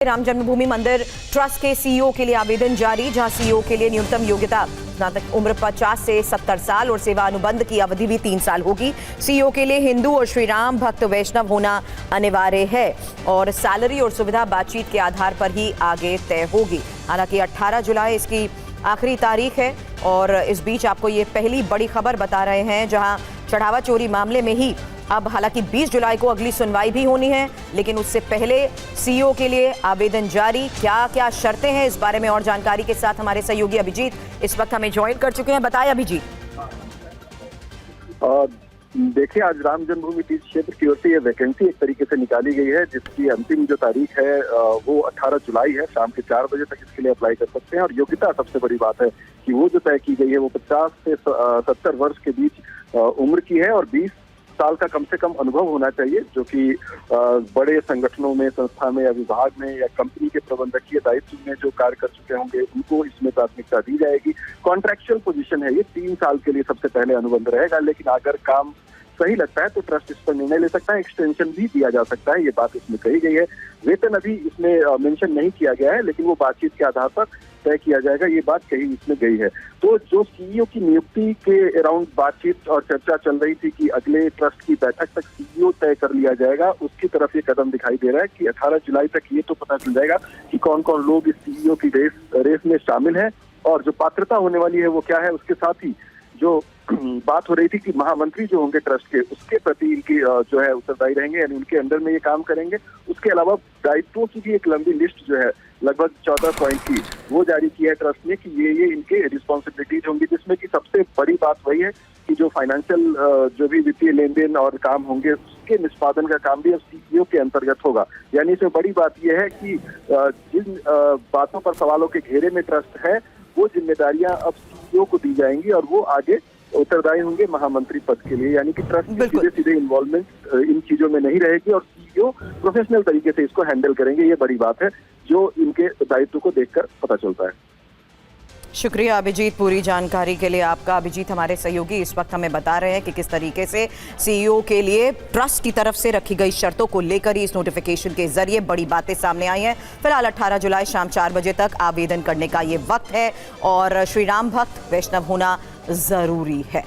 राम जन्मभूमि मंदिर ट्रस्ट के सीईओ के लिए आवेदन जारी, जहां सीईओ के लिए न्यूनतम योग्यता स्नातक उम्र 50 से 70 साल और सेवा अनुबंध की अवधि भी 3 साल होगी। सीईओ के लिए हिंदू और श्री राम भक्त वैष्णव होना अनिवार्य है और सैलरी और सुविधा बातचीत के आधार पर ही आगे तय होगी। हालांकि 18 जुलाई इसकी आखिरी तारीख है और इस बीच आपको ये पहली बड़ी खबर बता रहे हैं, जहां चढ़ावा चोरी मामले में ही अब हालांकि 20 जुलाई को अगली सुनवाई भी होनी है, लेकिन उससे पहले सीईओ के लिए आवेदन जारी। क्या क्या शर्तें हैं, इस बारे में और जानकारी के साथ हमारे सहयोगी अभिजीत इस वक्त हमें ज्वाइन कर चुके हैं। बताएं अभिजीत। देखिए, आज राम जन्मभूमि तीर्थ क्षेत्र की ओर से ये वैकेंसी एक तरीके से निकाली गई है, जिसकी अंतिम जो तारीख है वो 18 जुलाई है। शाम के 4 बजे तक इसके लिए अप्लाई कर सकते हैं और योग्यता सबसे बड़ी बात है कि वो जो तय की गई है वो 50 से 70 वर्ष के बीच उम्र की है और 20 साल का कम से कम अनुभव होना चाहिए, जो कि बड़े संगठनों में, संस्था में या विभाग में या कंपनी के प्रबंधकीय दायित्व में जो कार्य कर चुके होंगे उनको इसमें प्राथमिकता दी जाएगी। कॉन्ट्रैक्चुअल पोजीशन है ये, 3 साल के लिए सबसे पहले अनुबंध रहेगा, लेकिन अगर काम सही लगता है तो ट्रस्ट इस पर निर्णय ले सकता है, एक्सटेंशन भी दिया जा सकता है। ये बात इसमें कही गई है। वेतन अभी इसमें मेंशन नहीं किया गया है, लेकिन वो बातचीत के आधार पर तय किया जाएगा, ये बात कही इसमें गई है। तो जो सीईओ की नियुक्ति के अराउंड बातचीत और चर्चा चल रही थी कि अगले ट्रस्ट की बैठक तक सीईओ तय कर लिया जाएगा, उसकी तरफ ये कदम दिखाई दे रहा है कि 18 जुलाई तक ये तो पता चल जाएगा कि कौन कौन लोग इस सीईओ की रेस में शामिल हैं और जो पात्रता होने वाली है वो क्या है। उसके साथ ही जो बात हो रही थी कि महामंत्री जो होंगे ट्रस्ट के, उसके प्रति इनकी जो है उत्तरदायी रहेंगे, यानी उनके अंडर में ये काम करेंगे। उसके अलावा दायित्वों की भी एक लंबी लिस्ट जो है लगभग 14 पॉइंट की वो जारी की है ट्रस्ट ने कि ये इनके रिस्पॉन्सिबिलिटीज होंगी, जिसमें कि सबसे बड़ी बात वही है कि जो फाइनेंशियल जो भी वित्तीय लेन देन और काम होंगे उसके निष्पादन का काम भी अब सीईओ के अंतर्गत होगा। यानी इसमें बड़ी बात यह है कि जिन बातों पर सवालों के घेरे में ट्रस्ट है वो जिम्मेदारियां अब सीईओ को दी जाएंगी और वो आगे उत्तरदायी होंगे महामंत्री पद के लिए। यानी कि ट्रस्ट की सीधे इन्वॉल्वमेंट इन चीजों में नहीं रहेगी और सीईओ प्रोफेशनल तरीके से इसको हैंडल करेंगे। ये बड़ी बात है जो इनके दायित्व को देखकर पता चलता है। शुक्रिया अभिजीत, पूरी जानकारी के लिए आपका। अभिजीत हमारे सहयोगी इस वक्त हमें बता रहे हैं कि किस तरीके से सीईओ के लिए ट्रस्ट की तरफ से रखी गई शर्तों को लेकर ही इस नोटिफिकेशन के जरिए बड़ी बातें सामने आई हैं। फिलहाल 18 जुलाई शाम 4 बजे तक आवेदन करने का ये वक्त है और श्री राम भक्त वैष्णव होना जरूरी है।